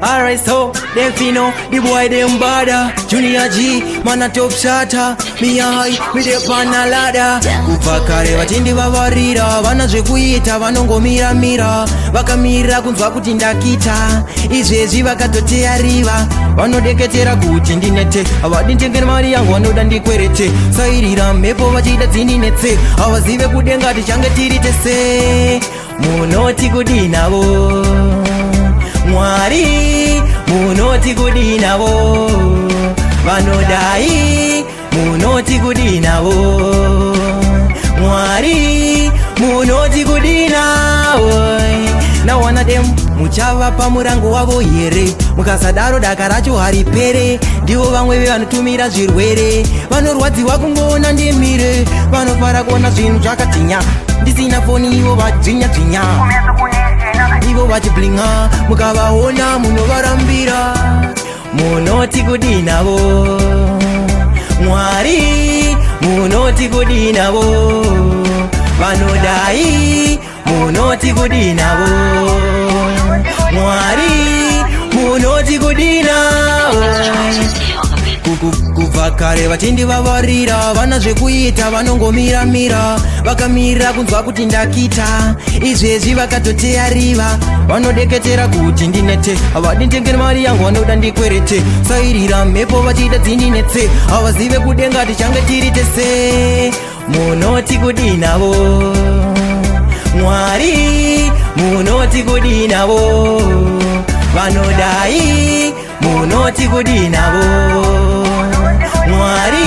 Alright, so them fino, the boy them bada. Junior G, man a top shatter. Me a high, me dey pan a ladder. Kuvakare vatindi vavarira, vanazvekuita vanongomira mira. Vakamira kunzwa kuti ndakita, izvezvi vakatoteariva. Vanodeketera kuti ndinete, havadi nditengere mari yangu vanoda ndikwerete. Sairira mhepo vachida dzindinetse, havazive kudenga tichange tiri tese. Munoti kudinavo Mwari, munoti kudinavo vanodai, munoti kudinavo Mwari, munoti kudinavo. Now one of them muchava pamurango wavo here, mukasadaro daka racho haripere. Ndivo vamwe vanotumira zvirwere, vanorwadziwa kungoona ndimire, vanofara kuona zvinhu zvakatinya. Ndisina foni ivo vadzinya dzinya, ivo vachiblinga, mukavaona munovarambira. Munoti kudinavo Mwari, munoti kudinavo vanodai, munoti kudinavo Mwari, munoti kudinavo. Kuvakare vatindi vavarira, vana zvekuita vanongomira mira. Vakamira kunzwa kuti ndakita, izvezvi vakatoteariva. Vanodeketera kuti ndinete, havadi nditengere mari yangu vanoda ndikwerete. Sairira mhepo vachida dzindinetse, havazive kudenga tichange tiri tese. Munoti kudinavo Mwari, munoti kudinavo vanodai, munoti kudinavo Mwari.